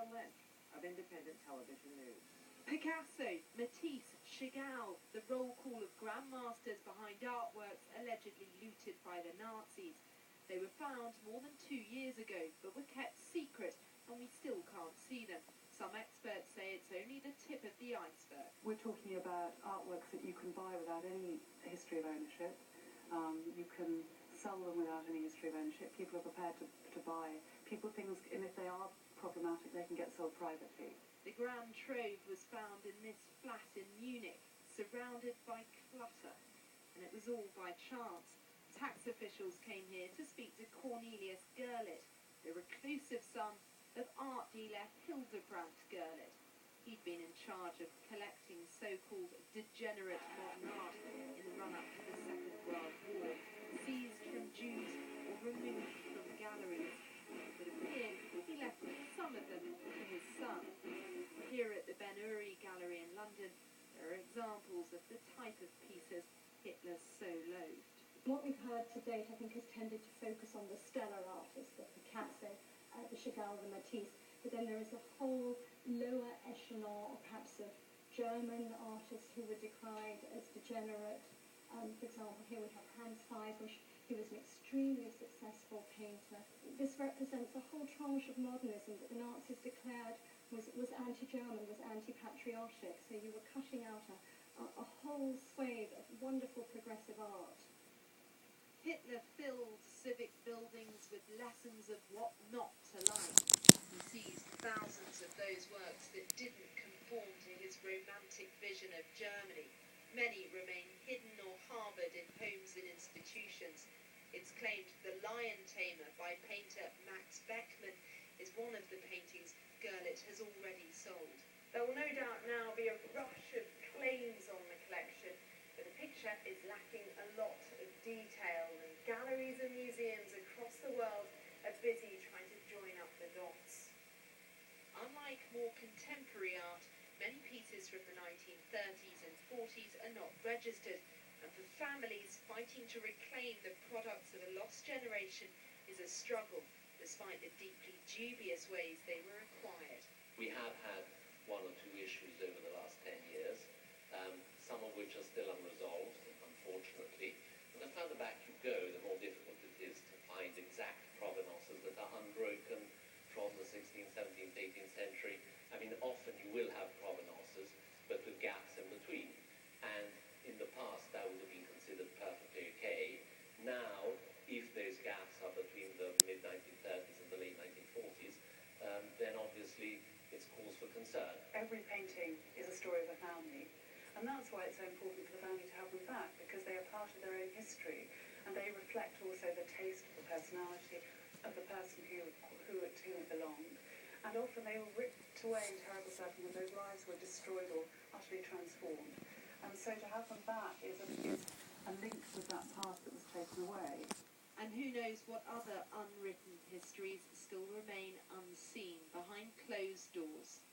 Sarah Lynch of Independent Television News. Picasso, Matisse, Chagall, the roll call of grandmasters behind artworks allegedly looted by the Nazis. They were found more than 2 years ago, but were kept secret, and we still can't see them. Some experts say it's only the tip of the iceberg. We're talking about artworks that you can buy without any history of ownership. You can sell them without any history of ownership. People are prepared to buy things, and if they are problematic, they can get sold privately. The grand trove was found in this flat in Munich, surrounded by clutter. And it was all by chance. Tax officials came here to speak to Cornelius Gurlitt, the reclusive son of art dealer Hildebrandt Gurlitt. He'd been in charge of collecting so-called degenerate modern art in the run-up to the Second World War, seized from Jews or removed from galleries. It appeared he left some of them to his son. Here at the Ben-Uri Gallery in London, there are examples of the type of pieces Hitler so loathed. What we've heard to date, I think, has tended to focus on the stellar artists, the Picasso, the Chagall, the Matisse, but then there is a whole lower echelon, or perhaps of German artists who were decried as degenerate. For example, here we have Hans Feibusch. He was an extremely successful painter. This represents a whole tranche of modernism that the Nazis declared was anti-German, was anti-patriotic. So you were cutting out a whole swathe of wonderful progressive art. Hitler filled civic buildings with lessons of what not to like. He seized thousands of those works that didn't conform to his romantic vision of Germany. Many remain hidden or harboured in homes and institutions. It's claimed The Lion Tamer by painter Max Beckmann is one of the paintings Gurlitt has already sold. There will no doubt now be a rush of claims on the collection, but the picture is lacking a lot of detail, and galleries and museums across the world are busy trying to join up the dots. Unlike more contemporary art, many pieces from the 1930s and 40s are not registered, and for families fighting to reclaim the products of a lost generation is a struggle, despite the deeply dubious ways they were acquired. We have had one or two issues over the last 10 years, some of which are still unresolved, unfortunately. And the further back you go, the more difficult it is to find exact provenances that are unbroken from the 16th, 17th, 18th century. I mean, often you will have provenances, but with gaps in between. And in the past, that would have been considered perfectly okay. Now, if those gaps are between the mid-1930s and the late 1940s, then obviously it's cause for concern. Every painting is a story of a family, and that's why it's so important for the family to have them back, because they are part of their own history, and they reflect also the taste, the personality of the person to whom it belonged. And often they were ripped away in terrible circumstances, those lives were destroyed or utterly transformed. And so to have them back is a link with that past that was taken away. And who knows what other unwritten histories still remain unseen behind closed doors.